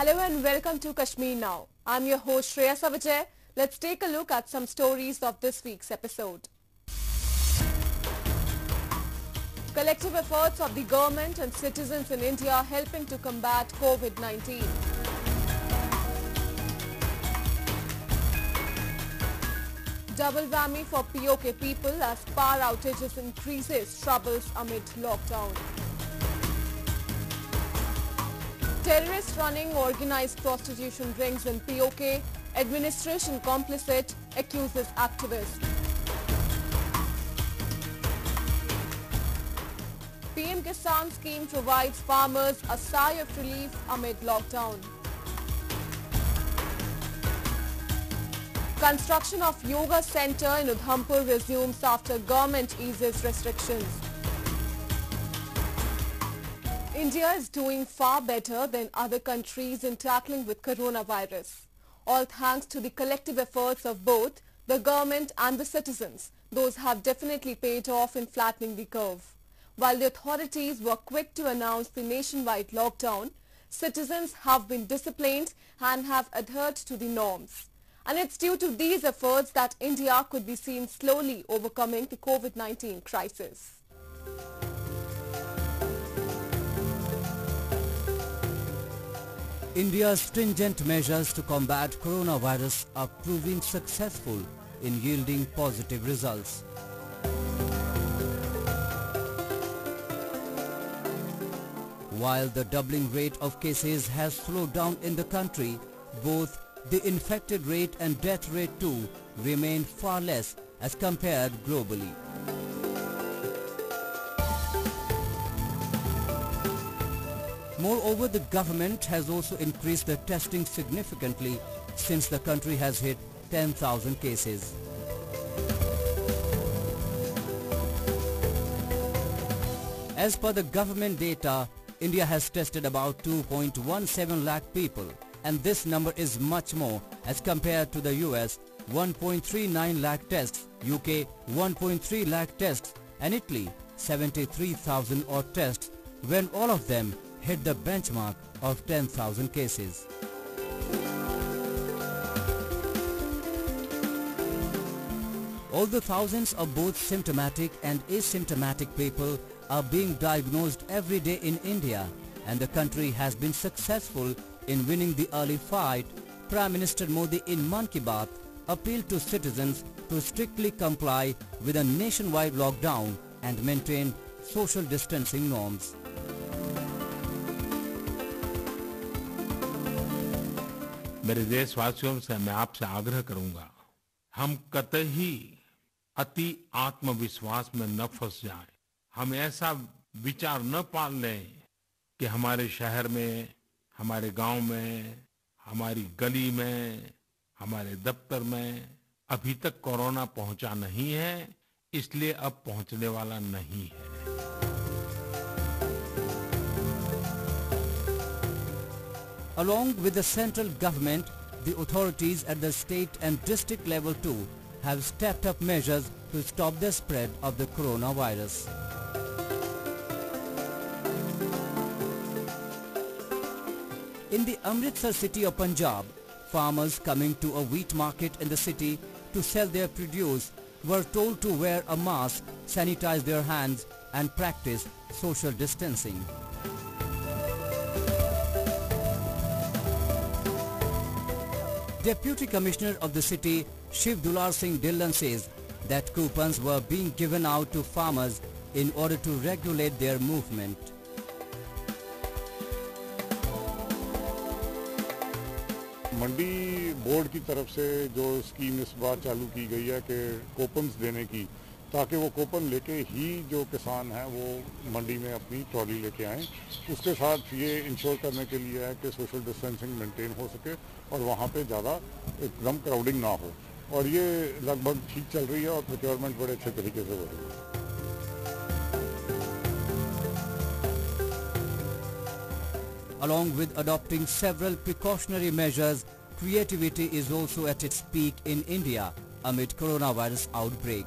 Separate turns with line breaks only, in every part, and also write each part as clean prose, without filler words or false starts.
Hello and welcome to Kashmir Now. I'm your host Shreya Savajay. Let's take a look at some stories of this week's episode. Collective efforts of the government and citizens in India helping to combat COVID-19. Double whammy for POK people as power outages increases troubles amid lockdown. Terrorists running organized prostitution rings in POK, administration complicit, accuses activists. PM Kisan scheme provides farmers a sigh of relief amid lockdown. Construction of yoga center in Udhampur resumes after government eases restrictions. India is doing far better than other countries in tackling with coronavirus. All thanks to the collective efforts of both the government and the citizens. Those have definitely paid off in flattening the curve. While the authorities were quick to announce the nationwide lockdown, citizens have been disciplined and have adhered to the norms. And it's due to these efforts that India could be seen slowly overcoming the COVID-19 crisis.
India's stringent measures to combat coronavirus are proving successful in yielding positive results. While the doubling rate of cases has slowed down in the country, both the infected rate and death rate too remain far less as compared globally. Moreover, the government has also increased the testing significantly since the country has hit 10,000 cases. As per the government data, India has tested about 2.17 lakh people, and this number is much more as compared to the US 1.39 lakh tests, UK 1.3 lakh tests, and Italy 73,000 odd tests, when all of them hit the benchmark of 10,000 cases. Although thousands of both symptomatic and asymptomatic people are being diagnosed every day in India, and the country has been successful in winning the early fight, Prime Minister Modi in Mann Ki Baat appealed to citizens to strictly comply with a nationwide lockdown and maintain social distancing norms.
मेरे देशवासियों से मैं आपसे आग्रह करूंगा, हम कतई अति आत्मविश्वास में न फंस जाएं। हम ऐसा विचार न पाल लें कि हमारे शहर में, हमारे गांव में, हमारी गली में, हमारे दफ्तर में अभी तक कोरोना पहुंचा नहीं है, इसलिए अब पहुंचने वाला नहीं है।
Along with the central government, the authorities at the state and district level too have stepped up measures to stop the spread of the coronavirus. In the Amritsar city of Punjab, farmers coming to a wheat market in the city to sell their produce were told to wear a mask, sanitize their hands and practice social distancing. Deputy Commissioner of the city, Shiv Dular Singh Dhillon, says that coupons were being given out to farmers in order to regulate their movement.
Mandi board की तरफ से जो scheme इस बार चालू की गई है कि कूपन्स देने की, ताकि वो कूपन लेके ही जो किसान हैं वो मंडी में अपनी ट्रॉली लेके आएँ। उसके साथ ये इंश्योर करने के लिए है कि सोशल डिस्टेंसिंग मेंटेन हो सके और वहाँ पे ज़्यादा एकदम क्राउडिंग ना हो, और ये लगभग ठीक चल रही है और प्रोक्योरमेंट बड़े अच्छे तरीके से हो रही है।
Along with adopting several precautionary measures, creativity is also at its peak in India amid coronavirus outbreak.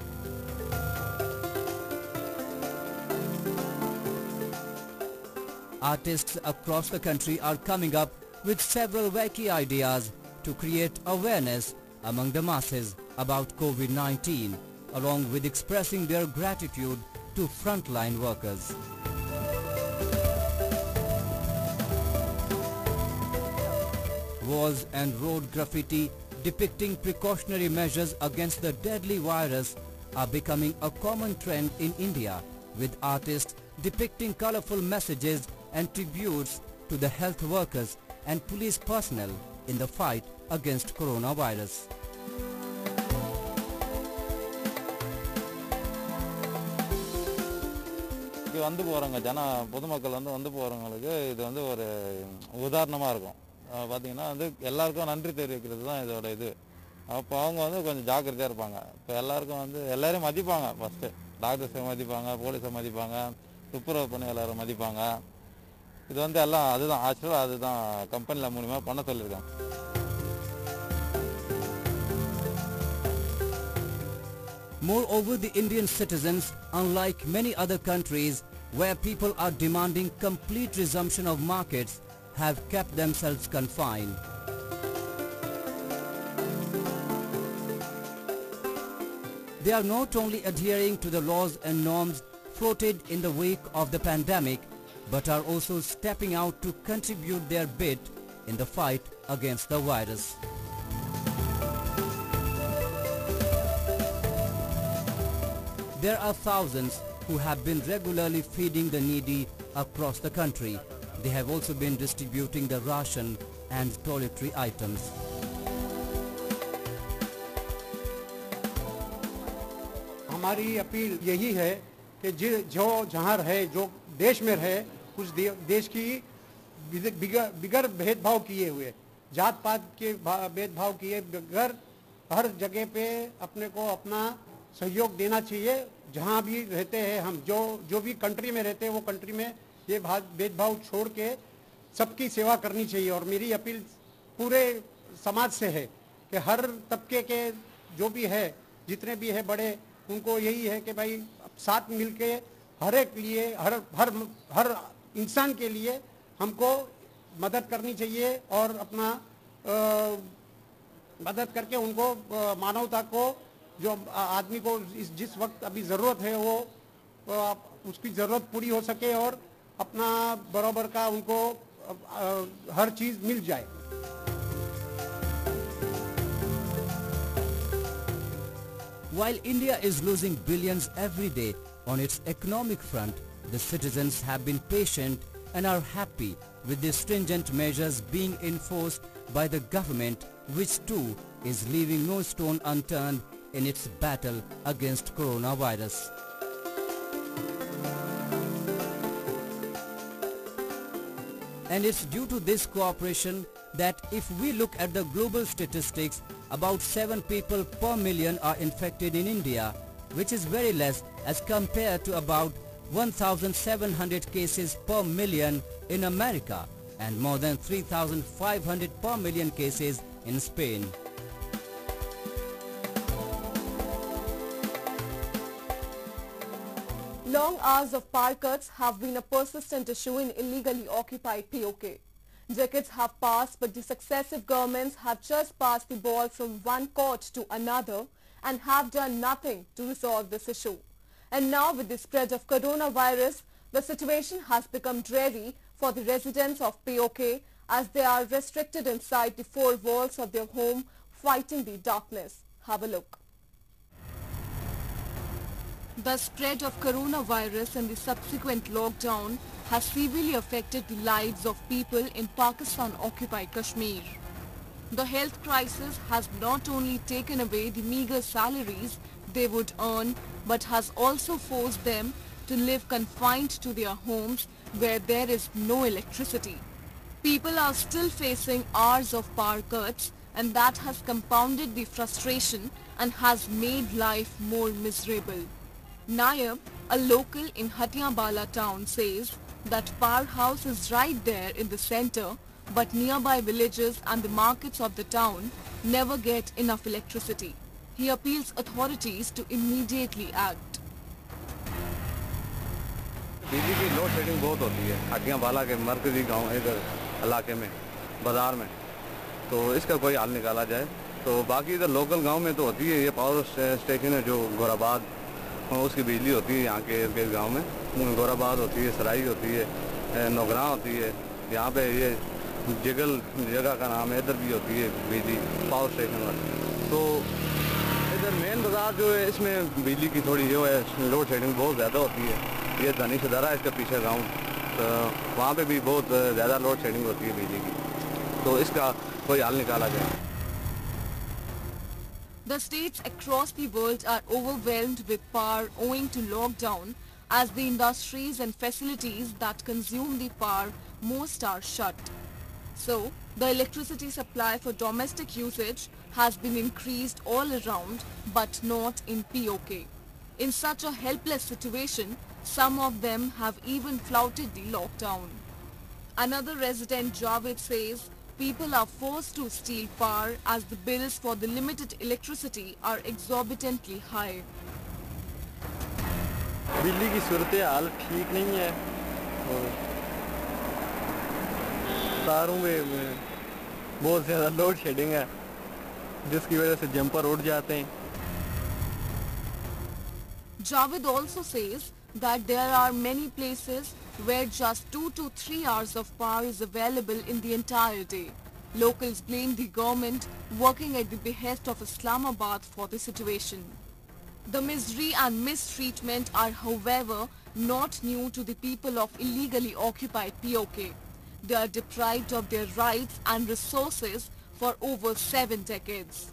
Artists across the country are coming up with several wacky ideas to create awareness among the masses about COVID-19, along with expressing their gratitude to frontline workers. Walls and road graffiti depicting precautionary measures against the deadly virus are becoming a common trend in India, with artists depicting colorful messages and tributes to the health workers and police personnel in the fight against coronavirus.
வந்து போறவங்க பொதுமக்கள் வந்து போறவங்களுக்கு இது வந்து ஒரு உதாரணமா இருக்கும். பாத்தீங்கன்னா வந்து எல்லாருக்கும் நன்றி தெரிவிக்கிறது தான் இதோட இது. அப்போ அவங்க வந்து கொஞ்சம் ஜாக்கிரதையா இருப்பாங்க. இப்போ எல்லாருக்கும் வந்து எல்லாரையும் மதிப்பாங்க. ஃபர்ஸ்ட் டாக்டர்ஸை மதிப்பாங்க, போலீஸை மதிப்பாங்க, துப்புரவு பணியாளரை மதிப்பாங்க. இது வந்து எல்லாம் அதுதான் ஆக்சுவலாக அதுதான் கம்பெனியில் மூலியமாக பண்ண சொல்லியிருக்காங்க.
Moreover, the Indian citizens, unlike many other countries where people are demanding complete resumption of markets, have kept themselves confined. They are not only adhering to the laws and norms floated in the wake of the pandemic, but are also stepping out to contribute their bit in the fight against the virus. There are thousands who have been regularly feeding the needy across the country. They have also been distributing the ration and toiletry items.
हमारी appeal यही है कि जो जहाँ रहे, जो देश में रहे, उस देश की बिगर भेदभाव किए हुए, जात पात के भेदभाव किए बगैर हर जगह पे अपने को अपना सहयोग देना चाहिए. जहाँ भी रहते हैं हम, जो भी कंट्री में रहते हैं, वो कंट्री में ये भेदभाव छोड़ के सबकी सेवा करनी चाहिए. और मेरी अपील पूरे समाज से है कि हर तबके के जो भी है, जितने भी है बड़े, उनको यही है कि भाई साथ मिलके हर एक लिए हर इंसान के लिए हमको मदद करनी चाहिए और अपना मदद करके उनको मानवता को, जो आदमी को जिस वक्त अभी ज़रूरत है वो उसकी ज़रूरत पूरी हो सके और अपना बराबर का उनको हर चीज़ मिल जाए.
While India is losing billions every day on its economic front, the citizens have been patient and are happy with the stringent measures being enforced by the government, which too is leaving no stone unturned in its battle against coronavirus. And it's due to this cooperation that if we look at the global statistics, about 7 people per million are infected in India, which is very less as compared to about 1,700 cases per million in America and more than 3,500 per million cases in Spain.
Long hours of power cuts have been a persistent issue in illegally occupied POK. Decades have passed, but the successive governments have just passed the ball from one court to another and have done nothing to resolve this issue. And now with the spread of coronavirus, the situation has become dreary for the residents of POK as they are restricted inside the four walls of their home fighting the darkness. Have a look. The spread of coronavirus and the subsequent lockdown has severely affected the lives of people in Pakistan-occupied Kashmir. The health crisis has not only taken away the meager salaries they would earn, but has also forced them to live confined to their homes where there is no electricity. People are still facing hours of power cuts, and that has compounded the frustration and has made life more miserable. Nayab, a local in Hatiambala town, says that powerhouse is right there in the center, but nearby villages and the markets of the town never get enough electricity. He appeals authorities to immediately act.
बिजली की load shedding बहुत होती है हटियावाला के मरकजी गांव इधर इलाके में
बाज़ार में, तो इसका कोई हल निकाला जाए। तो बाकी इधर लोकल गांव में तो होती है, ये पावर स्टेशन है जो गोराबाद, उसकी बिजली होती है यहाँ के इर्द गाँव में। गोराबाद होती है, सराई होती है, नौगरा होती है, यहाँ पे ये जगल जगह का नाम है, इधर भी होती है बिजली पावर स्टेशन वाली। तो इधर मेन बाज़ार जो है इसमें बिजली की थोड़ी जो है लोड शेडिंग बहुत ज़्यादा होती है। ये धनी सदारा है इसका पीछे गाँव, तो वहाँ पे भी बहुत ज़्यादा लोड शेडिंग होती है बिजली की, तो इसका कोई हल निकाला जाए।
The states across the world are overwhelmed with power owing to lockdown, as the industries and facilities that consume the power most are shut. So, the electricity supply for domestic usage has been increased all around, but not in POK. In such a helpless situation, some of them have even flouted the lockdown. Another resident, Javed, says people are forced to steal power as the bills for the limited electricity are exorbitantly high.
बिजली की सूरत हाल ठीक नहीं है और तारों में बहुत ज़्यादा लोड शेडिंग है, जिसकी वजह से जंपर उड़ जाते हैं।
Javed also says that there are many places where just 2 to 3 hours of power is available in the entire day. Locals blame the government working at the behest of Islamabad for the situation. The misery and mistreatment are, however, not new to the people of illegally occupied POK. They are deprived of their rights and resources for over 7 decades.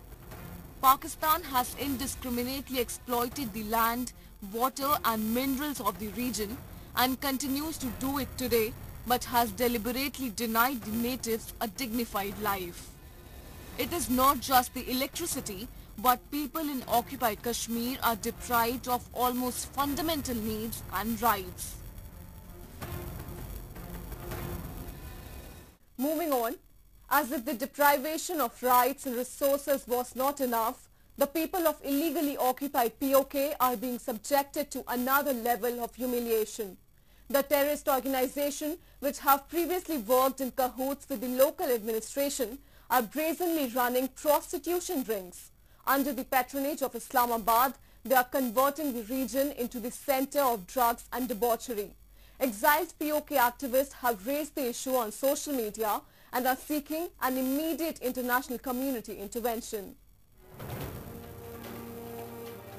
Pakistan has indiscriminately exploited the land, water and minerals of the region and continues to do it today, but has deliberately denied the natives a dignified life. It is not just the electricity, but people in occupied Kashmir are deprived of almost fundamental needs and rights. Moving on, as if the deprivation of rights and resources was not enough, the people of illegally occupied POK are being subjected to another level of humiliation. The terrorist organization, which have previously worked in cahoots with the local administration, are brazenly running prostitution rings. Under the patronage of Islamabad, they are converting the region into the center of drugs and debauchery. Exiled POK activists have raised the issue on social media and are seeking an immediate international community intervention.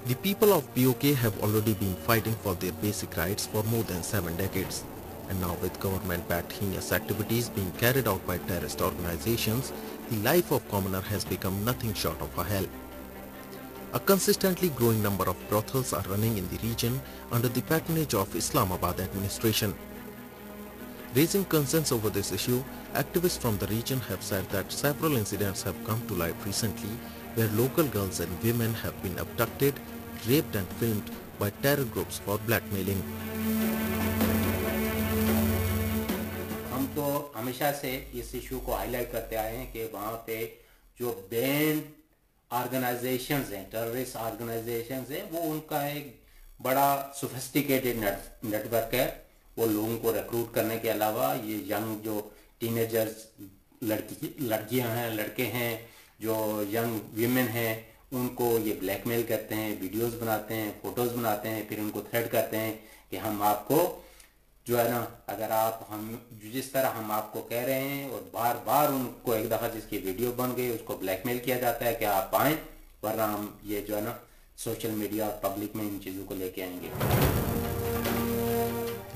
The people of POK have already been fighting for their basic rights for more than 7 decades. And now with government-backed heinous activities being carried out by terrorist organizations, the life of commoner has become nothing short of a hell. A consistently growing number of brothels are running in the region under the patronage of Islamabad administration. Raising concerns over this issue, activists from the region have said that several incidents have come to light recently where local girls and women have been abducted, raped and filmed by terror groups for blackmailing.
हम तो हमेशा से इस issue को highlight करते आए हैं कि वहाँ पे जो बैंड ऑर्गेनाइजेशंस हैं, टेररिस्ट ऑर्गेनाइजेशंस हैं, वो उनका एक बड़ा सोफिस्टिकेटेड नेटवर्क है। वो लोगों को रिक्रूट करने के अलावा ये यंग जो टीनेजर्स लड़कियां हैं, लड़के हैं, जो यंग वीमेन हैं, उनको ये ब्लैकमेल करते हैं, वीडियोस बनाते हैं, फोटोज बनाते हैं, फिर उनको थ्रेट करते हैं कि हम आपको जो है ना, अगर आप हम जिस तरह हम आपको कह रहे हैं, और बार बार उनको एक दफ़ा जिसकी वीडियो बन गई उसको ब्लैकमेल किया जाता है कि आप आएँ, वरना हम ये जो है ना सोशल मीडिया और पब्लिक में इन चीज़ों को लेके आएंगे।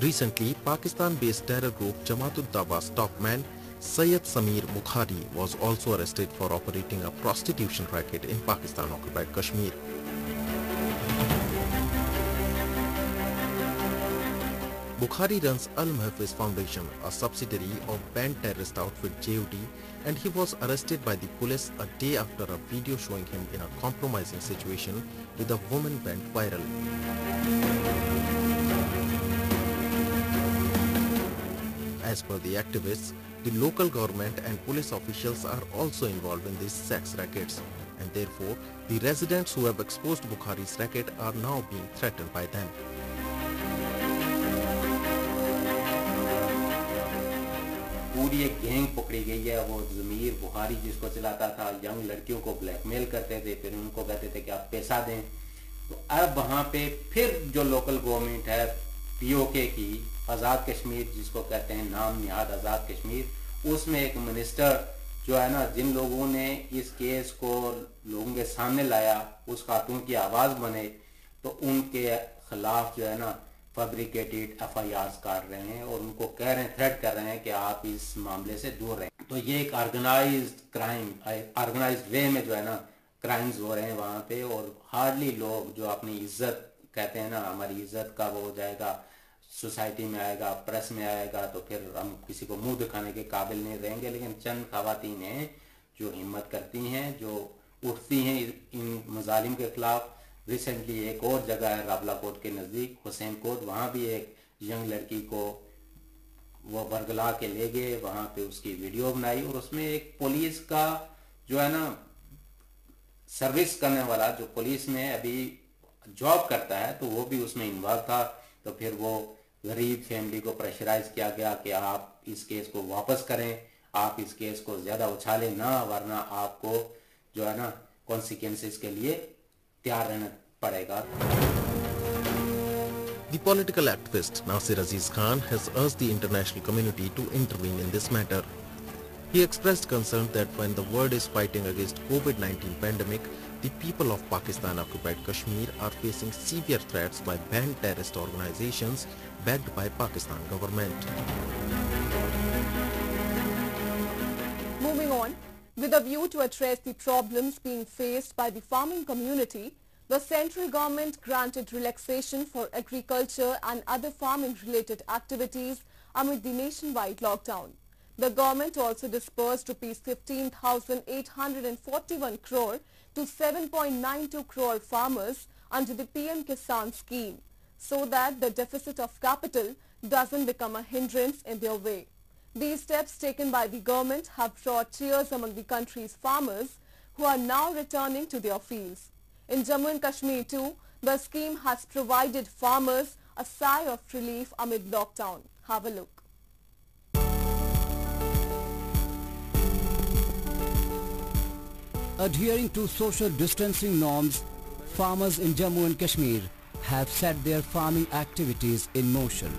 Recently, Pakistan-based terror group Jamaat-ud-Dawa's top man Syed Sameer Bukhari was also arrested for operating a prostitution racket in Pakistan-occupied Kashmir. Bukhari runs Al-Mahfiz Foundation, a subsidiary of banned terrorist outfit JOD, and he was arrested by the police a day after a video showing him in a compromising situation with a woman went viral. As per the activists, the local government and police officials are also involved in these sex rackets, and therefore the residents who have exposed Bukhari's racket are now being threatened by them.
लंबी एक gang पकड़ी गई है, वो ज़मीर बुहारी जिसको चलाता था, यंग लड़कियों को ब्लैकमेल करते थे, फिर उनको कहते थे कि आप पैसा दें। तो अब वहाँ पे फिर जो लोकल गवर्नमेंट है पीओके की, आज़ाद कश्मीर जिसको कहते हैं, नाम निहाद आज़ाद कश्मीर, उसमें एक मिनिस्टर जो है ना, जिन लोगों ने इस केस को लोगों के सामने लाया, उस खातून की आवाज़ बने, तो उनके खिलाफ जो है ना फैब्रिकेटेड FIRs कर रहे हैं और उनको कह रहे हैं, थ्रेट कर रहे हैं कि आप इस मामले से दूर रहें। तो ये एक ऑर्गेनाइज्ड क्राइम, ऑर्गेनाइज्ड वे में जो है ना क्राइम्स हो रहे हैं वहाँ पे, और हार्डली लोग जो अपनी इज्जत कहते हैं ना, हमारी इज्जत का वो हो जाएगा, सोसाइटी में आएगा, प्रेस में आएगा, तो फिर हम किसी को मुंह दिखाने के काबिल नहीं रहेंगे। लेकिन चंद खवातीन हैं जो हिम्मत करती हैं, जो उठती हैं इन मजालिम के खिलाफ। रिसेंटली एक और जगह है रावलाकोट के नज़दीक, हुसैन कोट, वहाँ भी एक यंग लड़की को वो बरगला के ले गए, वहाँ पे उसकी वीडियो बनाई, और उसमें एक पुलिस का जो है ना सर्विस करने वाला, जो पुलिस में अभी जॉब करता है, तो वो भी उसमें इन्वॉल्व था। तो फिर वो गरीब फैमिली को प्रेशराइज किया गया कि आप इस केस को वापस करें, आप इस केस को ज़्यादा उछालें ना, वरना आपको जो है ना कॉन्सिक्वेंसेस के लिए तैयार रहना पड़ेगा।
The political activist Nasir Aziz Khan has urged the international community to intervene in this matter. He expressed concern that when the world is fighting against COVID-19 pandemic, the people of Pakistan-occupied Kashmir are facing severe threats by banned terrorist organizations backed by Pakistan government.
Moving on, with a view to address the problems being faced by the farming community, the central government granted relaxation for agriculture and other farming-related activities amid the nationwide lockdown. The government also disbursed rupees 15,841 crore to 7.92 crore farmers under the PM Kisan scheme, so that the deficit of capital doesn't become a hindrance in their way. These steps taken by the government have brought cheers among the country's farmers, who are now returning to their fields. In Jammu and Kashmir too, the scheme has provided farmers a sigh of relief amid lockdown. Have a look.
Adhering to social distancing norms, farmers in Jammu and Kashmir have set their farming activities in motion.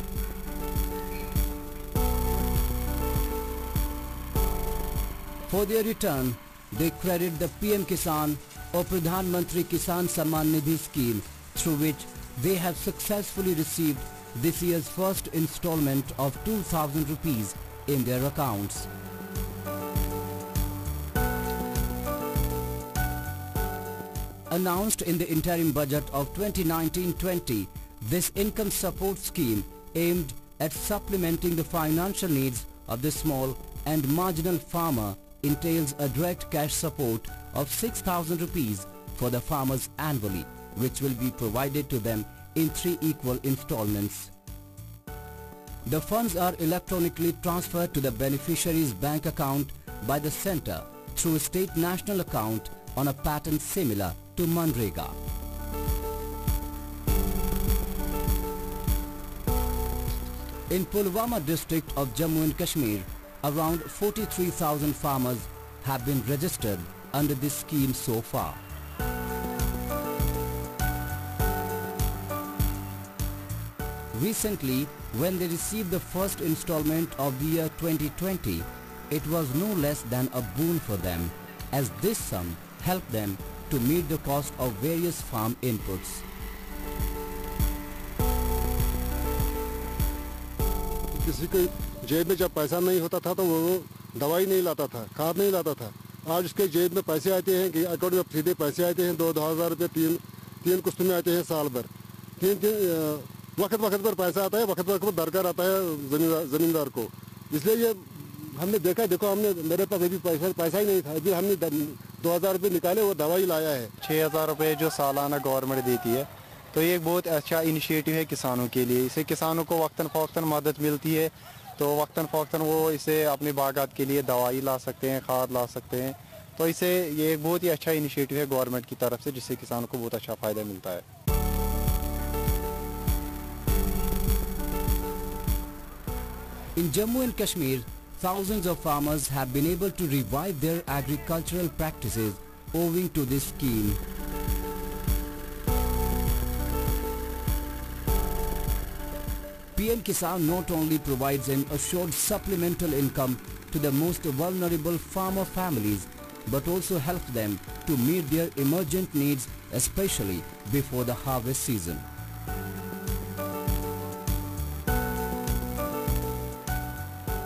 For their return, they credit the PM Kisan or Pradhan Mantri Kisan Samman Nidhi scheme, through which they have successfully received this year's first installment of 2,000 rupees in their accounts. Announced in the interim budget of 2019-20, this income support scheme aimed at supplementing the financial needs of the small and marginal farmer entails a direct cash support of 6,000 rupees for the farmers annually, which will be provided to them in 3 equal installments. The funds are electronically transferred to the beneficiary's bank account by the centre through a state national account on a pattern similar to Manrega. In Pulwama district of Jammu and Kashmir, around 43,000 farmers have been registered under this scheme so far. Recently, when they received the first installment of the year 2020, it was no less than a boon for them, as this sum helped them to meet the cost of various farm inputs.
किसी के जेब में जब पैसा नहीं होता था तो वो दवाई नहीं लाता था, खाद नहीं लाता था। आज उसके जेब में पैसे आते हैं कि अकाउंट में सीधे पैसे आते हैं, 2,000 रुपये तीन किस्त में आते हैं साल भर। वक्त पर पैसा आता है, वक्त पर दरकार आता है ज़मींदार को। इसलिए ये हमने देखा, देखो हमने, मेरे पास अभी पैसा ही नहीं था, अभी हमने 2,000 रुपये निकाले, वो दवाई लाया है।
6,000 रुपये जो सालाना गवर्नमेंट देती है, तो ये एक बहुत अच्छा इनिशिएटिव है किसानों के लिए। इससे किसानों को वक्तन फ़ौक्तन मदद मिलती है, तो वक्तन फ़ौक्तन वो इसे अपने बागात के लिए दवाई ला सकते हैं, खाद ला सकते हैं। तो इसे ये एक बहुत ही अच्छा इनिशिएटिव है गवर्नमेंट की तरफ से, जिससे किसानों को बहुत अच्छा फ़ायदा मिलता है।
In Jammu and Kashmir, thousands of farmers have been able to revive their agricultural practices owing to this scheme. PM Kisan not only provides an assured supplemental income to the most vulnerable farmer families, but also helps them to meet their emergent needs, especially before the harvest season.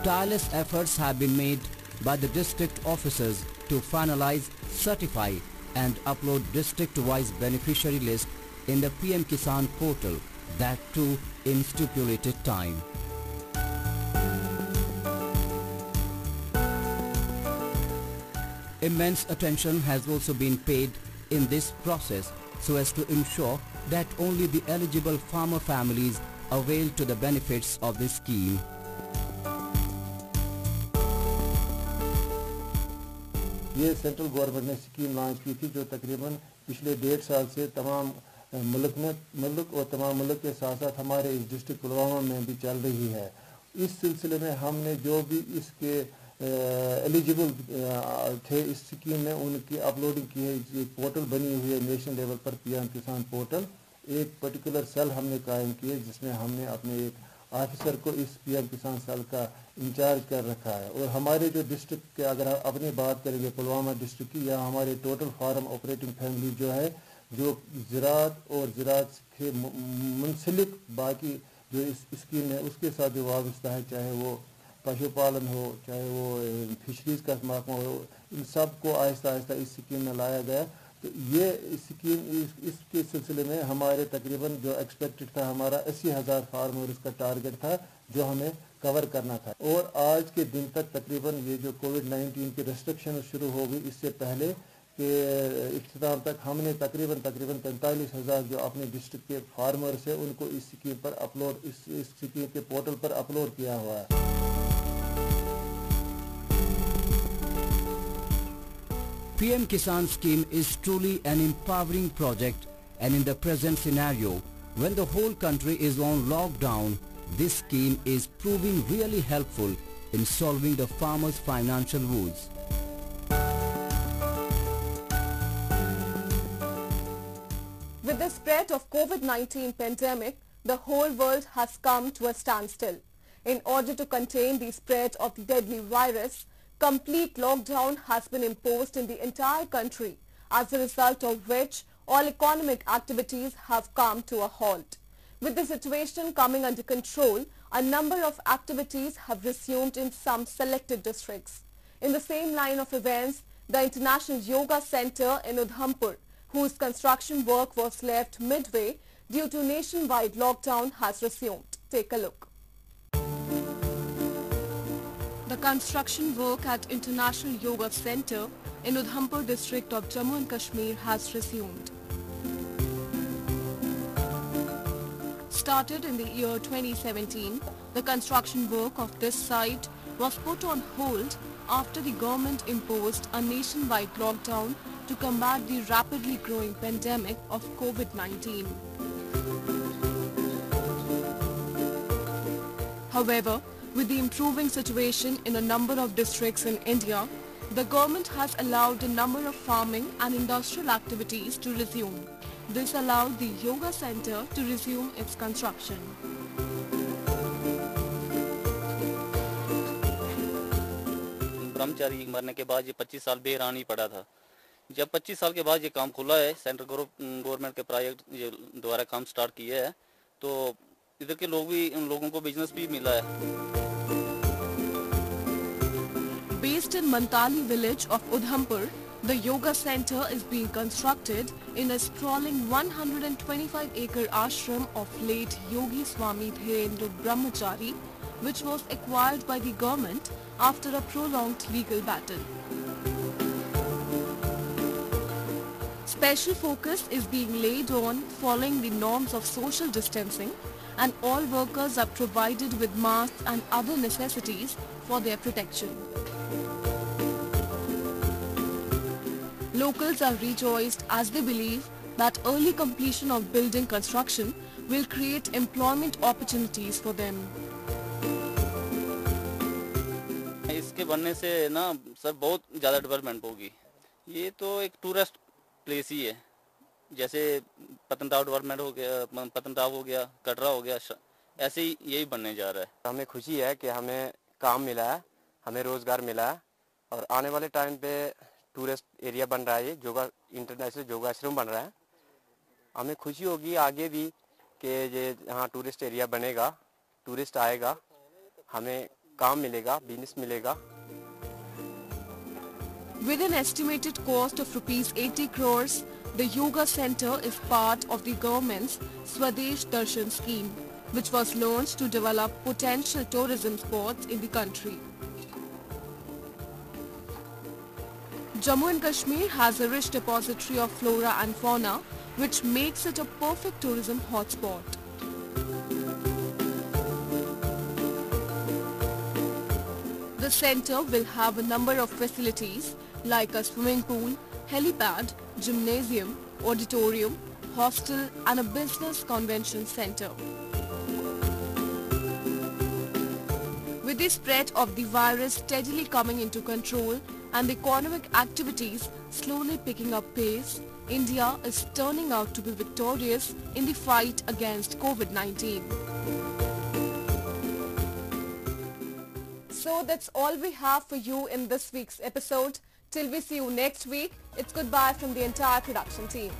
Tireless efforts have been made by the district officers to finalize, certify and upload district-wise beneficiary list in the PM Kisan portal, that too in stipulated time. Immense attention has also been paid in this process so as to ensure that only the eligible farmer families avail to the benefits of this scheme.
ये central government ने scheme launch की थी जो तकरीबन पिछले 1.5 साल से तमाम मुल्क और तमाम मुल्क के साथ साथ हमारे इस डिस्ट्रिक्ट पुलवामा में भी चल रही है। इस सिलसिले में हमने जो भी इसके एलिजिबल थे इस स्कीम में उनकी अपलोडिंग की है। एक पोर्टल बनी हुई है नेशनल लेवल पर PM किसान पोर्टल। एक पर्टिकुलर सेल हमने कायम की है जिसमें हमने अपने एक ऑफिसर को इस PM किसान सेल का इंचार्ज कर रखा है। और हमारे जो डिस्ट्रिक्ट के अगर अपनी बात करेंगे पुलवामा डिस्ट्रिक्ट की, या हमारे टोटल फार्म ऑपरेटिंग फैमिली जो है जो ज़राअत और ज़राअत के मुंसलिक बाकी जो इस स्कीम है उसके साथ जो वाबस्ता है, चाहे वो पशुपालन हो चाहे वो फिशरीज़ का महकमा हो, इन सब को आहिस्ता आहिस्ता इस स्कीम में लाया गया। तो ये स्कीम इसके सिलसिले में हमारे तकरीबन जो एक्सपेक्टेड था हमारा 80,000 फार्मर्स का टारगेट था जो हमें कवर करना था। और आज के दिन तक तकरीबन ये जो कोविड-19 की रेस्ट्रिक्शन शुरू हो गई इससे पहले के इख्तिताम तक हमने तकरीबन 45,000 जो अपने डिस्ट्रिक्ट के फार्मर्स हैं उनको इस स्कीम पर अपलोड इस स्कीम के पोर्टल पर अपलोड किया हुआ है।
PM Kisan scheme is truly an empowering project, and in the present scenario, when the whole country is on lockdown, this scheme is proving really helpful in solving the farmers' financial woes.
With the spread of COVID-19 pandemic, the whole world has come to a standstill. In order to contain the spread of the deadly virus, complete lockdown has been imposed in the entire country, as a result of which all economic activities have come to a halt. With the situation coming under control, a number of activities have resumed in some selected districts. In the same line of events, the International Yoga Center in Udhampur, whose construction work was left midway due to nationwide lockdown, has resumed. Take a look. The construction work at International Yoga Center in Udhampur district of Jammu and Kashmir has resumed. Started in the year 2017, the construction work of this site was put on hold after the government imposed a nationwide lockdown to combat the rapidly growing pandemic of COVID-19. However, with the improving situation in a number of districts in India, the government has allowed a number of farming and industrial activities to resume. This allowed the yoga center to resume its construction.
ब्रह्मचारी मरने के बाद ये 25 साल बेरानी पड़ा था। जब 25 साल के बाद ये काम खुला है, सेंट्रल गवर्नमेंट के प्रोजेक्ट ये दोबारा काम स्टार्ट किया है, तो इधर के लोग भी उन लोगों को बिजनेस भी मिला है।
Based in Mantali village of Udhampur, the yoga center is being constructed in a sprawling 125-acre ashram of late Yogi Swami Dhirendra Brahmachari, which was acquired by the government after a prolonged legal battle. Special focus is being laid on following the norms of social distancing, and all workers are provided with masks and other necessities for their protection. Locals are rejoiced as they believe that early completion of building construction will create employment opportunities for them.
इसके बनने से ना sir बहुत ज़्यादा development होगी। ये तो एक टूरिस्ट प्लेस ही है, जैसे पतनटाव डेवलपमेंट हो गया, पतनटाव हो गया, कटरा हो गया, ऐसे ही यही बनने जा रहा है।
हमें खुशी है कि हमें काम मिला है, हमें रोज़गार मिला है और आने वाले टाइम पे टूरिस्ट एरिया बन रहा है, ये योगा इंटरनेशनल योगाश्रम बन रहा है। हमें खुशी होगी आगे भी कि ये यहाँ टूरिस्ट एरिया बनेगा, टूरिस्ट आएगा, हमें काम मिलेगा, बिजनेस मिलेगा।
With an estimated cost of rupees 80 crores, the yoga center is part of the government's Swadesh Darshan scheme, which was launched to develop potential tourism spots in the country. Jammu and Kashmir has a rich depository of flora and fauna, which makes it a perfect tourism hotspot. The center will have a number of facilities like a swimming pool, helipad, gymnasium, auditorium, hostel and a business convention center. With the spread of the virus steadily coming into control and the economic activities slowly picking up pace, India is turning out to be victorious in the fight against COVID-19. So that's all we have for you in this week's episode. Till we see you next week, it's goodbye from the entire production team.